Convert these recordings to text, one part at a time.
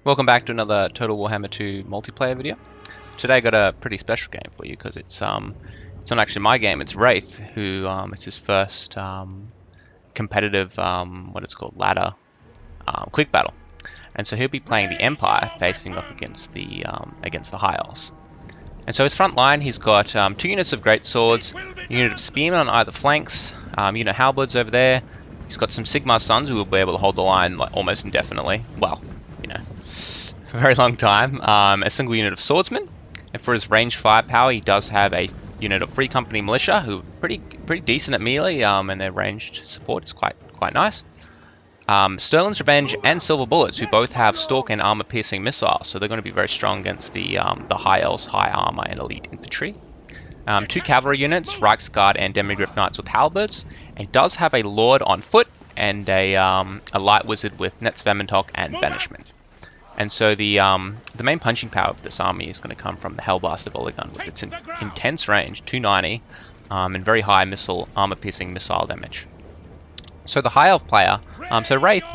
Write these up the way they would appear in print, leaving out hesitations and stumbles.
Welcome back to another Total Warhammer 2 multiplayer video. Today I got a pretty special game for you because it's not actually my game. It's Wraith, who it's his first competitive what it's called ladder quick battle, and so he'll be playing the Empire, facing off against the High Elves. And so his front line, he's got 2 units of great swords, a unit of spearmen on either flanks, unit halberds over there. He's got some Sigmar Sons who will be able to hold the line like almost indefinitely. Well, for a very long time. A single unit of swordsmen, and for his ranged firepower, he does have a unit of Free Company militia who are pretty decent at melee, and their ranged support is quite nice. Sterling's Revenge and Silver Bullets, who both have stalk and armor-piercing missiles, so they're going to be very strong against the High Elves, high armor, and elite infantry. 2 cavalry units, Reiksguard and Demigryph Knights with halberds, and he does have a Lord on foot and a light wizard with Netz Vermintok and Banishment. And so the main punching power of this army is going to come from the Hellblaster Volley Gun with its intense range, 290, and very high armor-piercing missile damage. So the High Elf player, Wraith,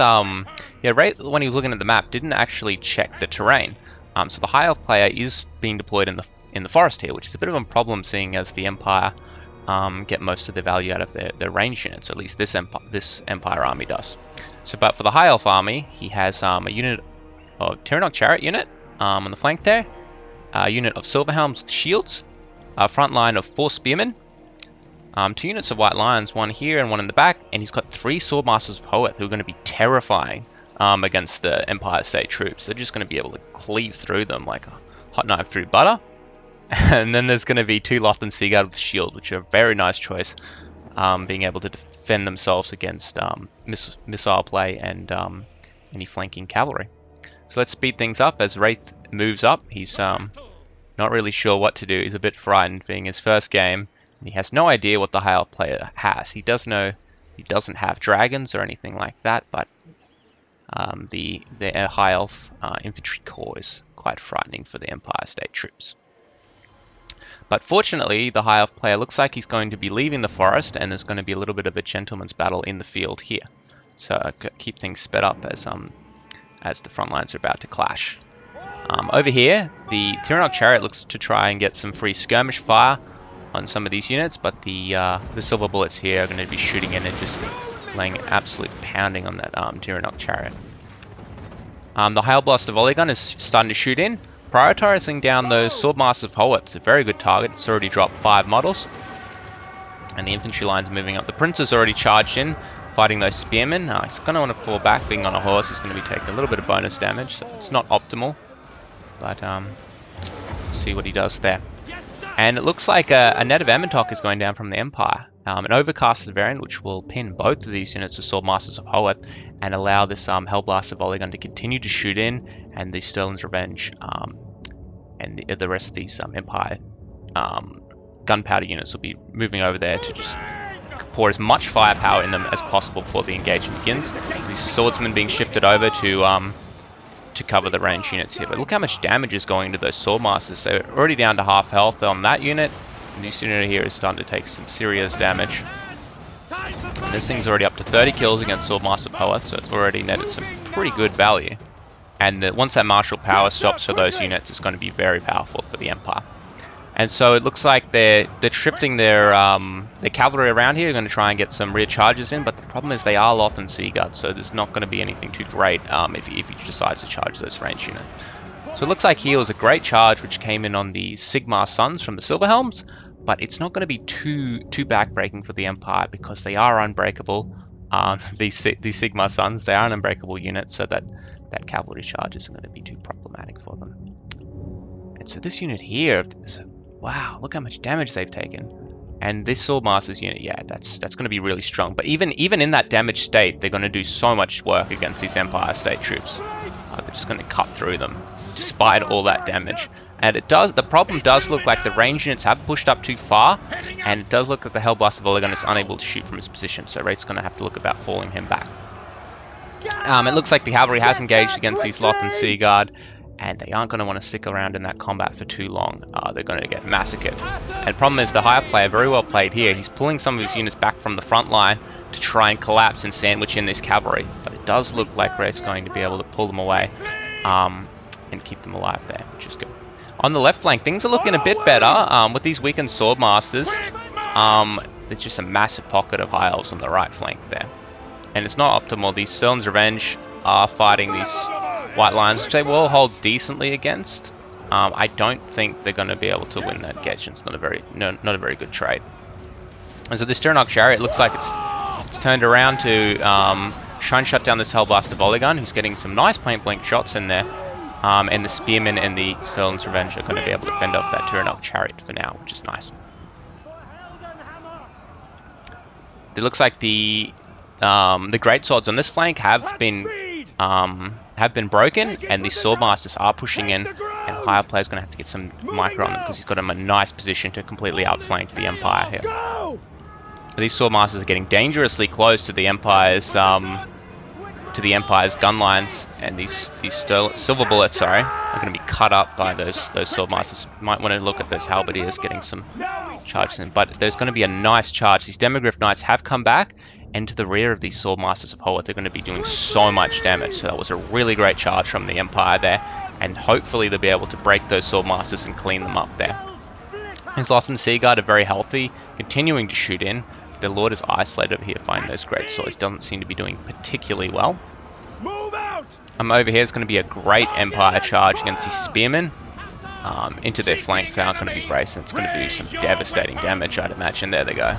Wraith, when he was looking at the map, didn't actually check the terrain. So the High Elf player is being deployed in the forest here, which is a bit of a problem, seeing as the Empire get most of their value out of their range units. At least this Empire army does. So, but for the High Elf army, he has a unit of Tyrannoc Chariot unit on the flank there, a unit of Silverhelms with shields, a front line of 4 spearmen, 2 units of White Lions, 1 here and 1 in the back, and he's got 3 Swordmasters of Hoeth who are going to be terrifying against the Empire State troops. They're just going to be able to cleave through them like a hot knife through butter. And then there's going to be 2 Lothern Seaguard with shield, which are a very nice choice, being able to defend themselves against missile play and any flanking cavalry. So let's speed things up as Wraith moves up. He's not really sure what to do. He's a bit frightened, being his first game. And he has no idea what the High Elf player has. He does know he doesn't have dragons or anything like that, but the High Elf infantry corps is quite frightening for the Empire State troops. But fortunately, the High Elf player looks like he's going to be leaving the forest, and there's going to be a little bit of a gentleman's battle in the field here. So keep things sped up as the front lines are about to clash. Over here, the Tyrannoc Chariot looks to try and get some free skirmish fire on some of these units, but the Silver Bullets here are going to be shooting in and just laying an absolute pounding on that Tyrannoc Chariot. The Hellblaster Volley Gun is starting to shoot in, prioritizing down those Swordmasters of Hoeth. It's a very good target. It's already dropped 5 models, and the infantry line's moving up. The Prince has already charged in, fighting those spearmen. He's going to want to fall back. Being on a horse, he's going to be taking a little bit of bonus damage, so it's not optimal, but see what he does there. And it looks like a Net of Vermintok is going down from the Empire. An Overcasted variant, which will pin both of these units of Swordmasters of Hoeth and allow this Hellblaster Volley Gun to continue to shoot in, and the Sterling's Revenge and the rest of these Empire gunpowder units will be moving over there to just pour as much firepower in them as possible before the engagement begins. These swordsmen being shifted over to cover the range units here. But look how much damage is going into those Swordmasters. They're already down to half health on that unit. And this unit here is starting to take some serious damage. And this thing's already up to 30 kills against Swordmaster of Hoeth, so it's already netted some pretty good value. And once that martial power stops for those units, it's going to be very powerful for the Empire. And so it looks like they're shifting their cavalry around here. They're going to try and get some rear charges in, but the problem is they are Lothern Seaguard, so there's not going to be anything too great if you decide to charge those range units. So it looks like here was a great charge which came in on the Sigmar Sons from the Silverhelms, but it's not going to be too backbreaking for the Empire because they are unbreakable. These Sigmar Sons, they are an unbreakable unit, so that cavalry charge isn't going to be too problematic for them. And so this unit here, wow, look how much damage they've taken. And this Swordmasters unit, yeah, that's going to be really strong. But even in that damaged state, they're going to do so much work against these Empire State troops. They're just going to cut through them, despite all that damage. And the problem does look like the range units have pushed up too far, and it does look like the Hellblaster Volley Gun is unable to shoot from his position, so Wraith's going to have to look about falling him back. It looks like the cavalry has engaged against these Lothern Seaguard, and they aren't going to want to stick around in that combat for too long. They're going to get massacred. And the problem is the High Elf player, very well played here. He's pulling some of his units back from the front line to try and collapse and sandwich in this cavalry. But it does look like Wraith's going to be able to pull them away. and keep them alive there, which is good. On the left flank, things are looking a bit better with these weakened Swordmasters. There's just a massive pocket of High Elves on the right flank there. And it's not optimal. These Sterling's Revenge are fighting these White Lions, which they will hold decently against. I don't think they're going to be able to win that Getch. It's not a very good trade. And so this Tyrannoc Chariot looks like it's turned around to try and shut down this Hellblaster Volley Gun, who's getting some nice point blank shots in there. And the Spearmen and the Sterling's Revenge are going to be able to fend off that Tyrannoc Chariot for now, which is nice. It looks like the Great Swords on this flank have been broken, and the Swordmasters are pushing in, and Higher Player's going to have to get some micro on them because he's got him a nice position to completely outflank the Empire here. These Swordmasters are getting dangerously close to the Empire's gun lines, and these Silver Bullets, are going to be cut up by those Swordmasters. Might want to look at those Halberdiers getting some charges in, but there's going to be a nice charge. These Demigryph Knights have come back, and to the rear of these Swordmasters of Hoeth, they're going to be doing so much damage. So that was a really great charge from the Empire there, and hopefully they'll be able to break those Swordmasters and clean them up there. His Lothan Seaguard are very healthy, continuing to shoot in. The Lord is isolated over here, fighting those Great Swords. Doesn't seem to be doing particularly well. Move out! Over here is going to be a great Empire charge against these Spearmen. Into their flanks, they aren't going to be braced, and it's going to do some devastating damage, I'd imagine. There they go.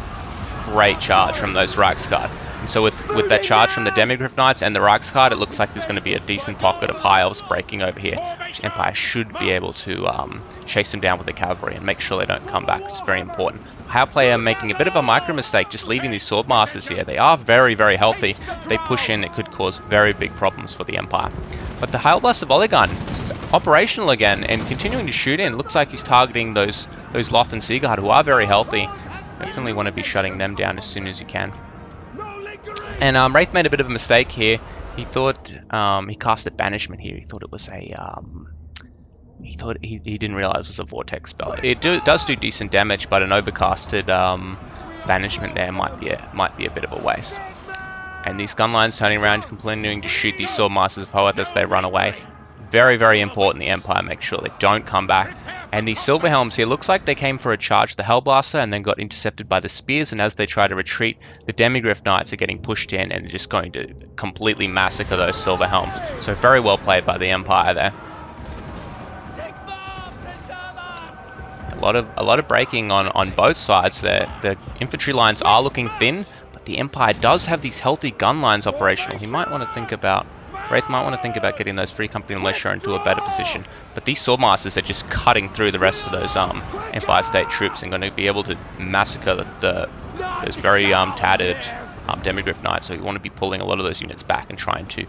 Great charge from those Reiksguard. And so with that charge from the Demigryph Knights and the Reiksguard, it looks like there's going to be a decent pocket of High Elves breaking over here, which Empire should be able to chase them down with the cavalry and make sure they don't come back. It's very important. High Player making a bit of a micro mistake just leaving these Swordmasters here. They are very, very healthy. If they push in, it could cause very big problems for the Empire. But the Hailblaster Volley Gun is operational again and continuing to shoot in. Looks like he's targeting those Lothan Seaguard, who are very healthy. Definitely want to be shutting them down as soon as you can. And Wraith made a bit of a mistake here. He thought he casted Banishment here. He thought it was a he didn't realize it was a Vortex spell. It does do decent damage, but an overcasted Banishment there might be a bit of a waste. And these gunlines turning around, continuing to shoot these Swordmasters of Hoeth as they run away. Very, very important the Empire make sure they don't come back. And these Silver Helms here, looks like they came for a charge the Hellblaster and then got intercepted by the Spears, and as they try to retreat, the Demigryph Knights are getting pushed in and just going to completely massacre those Silver Helms. So very well played by the Empire there. A lot of breaking on both sides there. The infantry lines are looking thin, but the Empire does have these healthy gun lines operational. He might want to think about Wraith might want to think about getting those Free Company Militia into a better position. But these Swordmasters are just cutting through the rest of those Empire State troops and going to be able to massacre those very tattered Demigryph Knights. So you want to be pulling a lot of those units back and trying to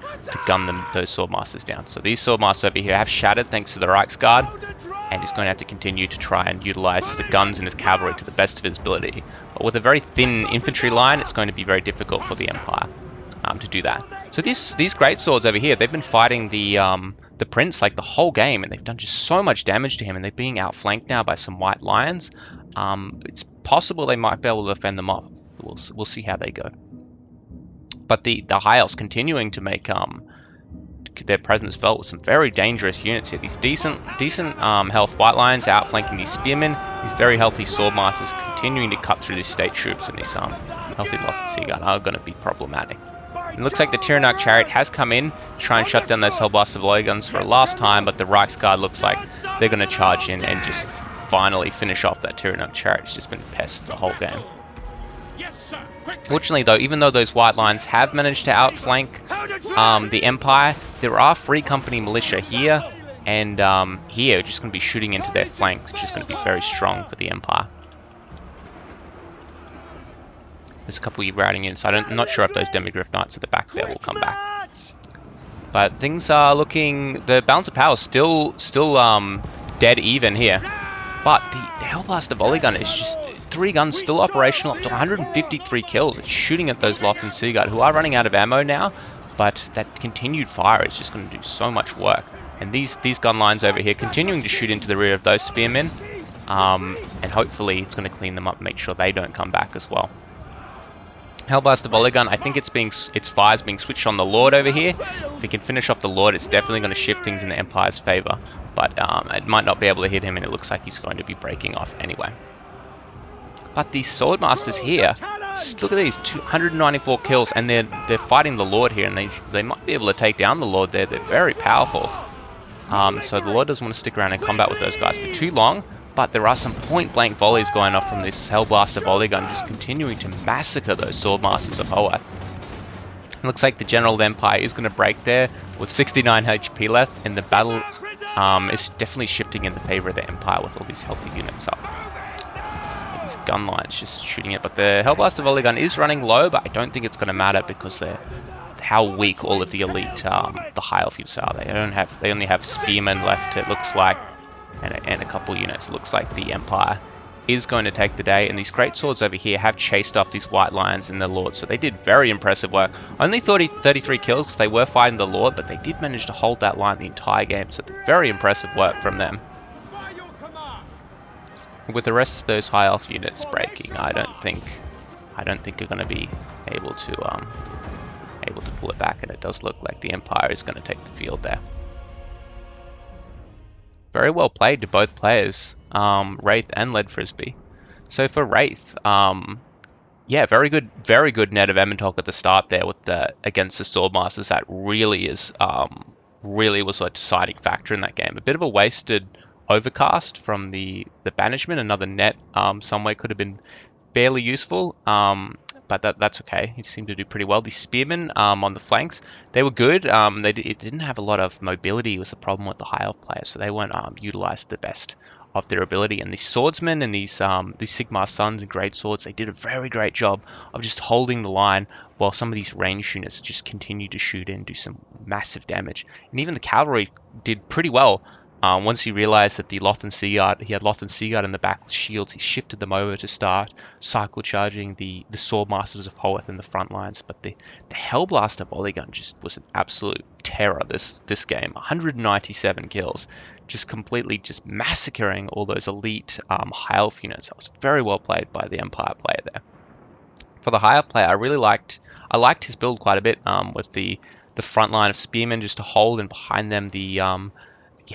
gun those Swordmasters down. So these Swordmasters over here have shattered thanks to the Reiksguard, and he's going to have to continue to try and utilize the guns and his cavalry to the best of his ability. But with a very thin infantry line, it's going to be very difficult for the Empire to do that. So these Great Swords over here, they've been fighting the Prince like the whole game, and they've done just so much damage to him, and they're being outflanked now by some White Lions. It's possible they might be able to defend them off. We'll see how they go. But the High Elves continuing to make their presence felt with some very dangerous units here. These decent health White Lions outflanking these Spearmen. These very healthy Swordmasters continuing to cut through these state troops, and these healthy Lothan Seaguard are going to be problematic. It looks like the Tyrannoc Chariot has come in to try and shut down those Hellblaster Volley Guns for a last time, but the Reiksguard looks like they're going to charge in and just finally finish off that Tyrannoc Chariot. It's just been pest the whole game. Fortunately though, even though those White Lions have managed to outflank the Empire, there are Free Company Militia here, and here just going to be shooting into their flank, which is going to be very strong for the Empire. There's a couple of routing in, so I'm not sure if those Demigryph Knights at the back there will come back. But things are looking... The balance of power is still dead even here. But the Hellblaster Volley Gun is just... 3 guns still operational, up to 153 kills. It's shooting at those Lothan Seaguard, who are running out of ammo now. But that continued fire is just going to do so much work. And these gun lines over here continuing to shoot into the rear of those Spearmen. And hopefully it's going to clean them up and make sure they don't come back as well. Hellblaster volley gun, I think its fire's being switched on the Lord over here. If he can finish off the Lord, it's definitely going to shift things in the Empire's favor. But it might not be able to hit him, and it looks like he's going to be breaking off anyway. But these Swordmasters here, look at these 294 kills, and they're fighting the Lord here, and they might be able to take down the Lord there. They're very powerful. So the Lord doesn't want to stick around and combat with those guys for too long. But there are some point-blank volleys going off from this Hellblaster volley gun, just continuing to massacre those Swordmasters of Hoath. It looks like the General of the Empire is going to break there with 69 HP left, and the battle is definitely shifting in the favor of the Empire with all these healthy units up. These gun lines just shooting it, but the Hellblaster volley gun is running low, but I don't think it's going to matter because they're how weak all of the elite, the high elf units are. They only have spearmen left, it looks like, and a couple units. It looks like the Empire is going to take the day, and these great swords over here have chased off these white lions and the Lord, so they did very impressive work. Only 33 kills, they were fighting the Lord, but they did manage to hold that line the entire game, so very impressive work from them. With the rest of those high elf units breaking, I don't think you're going to be able to pull it back, and it does look like the Empire is going to take the field there. Very well played to both players, Wraith and Lead Frisbee. So for Wraith, yeah, very good net of Emmentalk at the start there with against the Swordmasters. That really was a deciding factor in that game. A bit of a wasted overcast from the banishment. Another net somewhere could have been fairly useful, but that's okay. He seemed to do pretty well. The spearmen on the flanks, they were good. It didn't have a lot of mobility, was the problem with the high elf players, so they weren't utilized to the best of their ability. And these swordsmen and these Sigmar Sons and Great Swords, they did a very great job of just holding the line while some of these ranged units just continued to shoot in and do some massive damage. And even the cavalry did pretty well. Once he realized that he had Lothern Seaguard in the back with shields, he shifted them over to start cycle charging the Swordmasters of Hoath in the front lines. But the Hellblaster volley gun just was an absolute terror this game. 197 kills, just completely just massacring all those elite high elf units. That was very well played by the Empire player there. For the high elf player, I liked his build quite a bit with the front line of spearmen just to hold, and behind them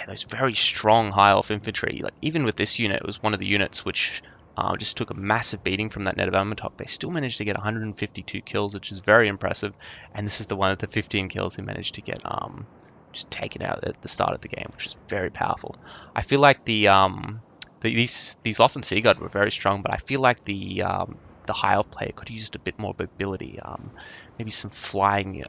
those very strong high elf infantry. Like even with this unit, it was one of the units which just took a massive beating from that net of Emmentalk. They still managed to get 152 kills, which is very impressive. And this is the one with the 15 kills he managed to get just taken out at the start of the game, which is very powerful. I feel like these Lothern Seaguard were very strong, but I feel like the high elf player could have used a bit more mobility. Maybe some flying,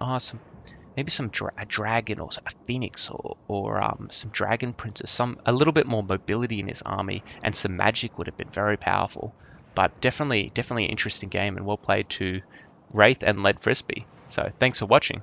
maybe a dragon or a phoenix or some dragon princes, a little bit more mobility in his army, and some magic would have been very powerful. But definitely an interesting game, and well played to Wraith and Lead Frisbee. So thanks for watching.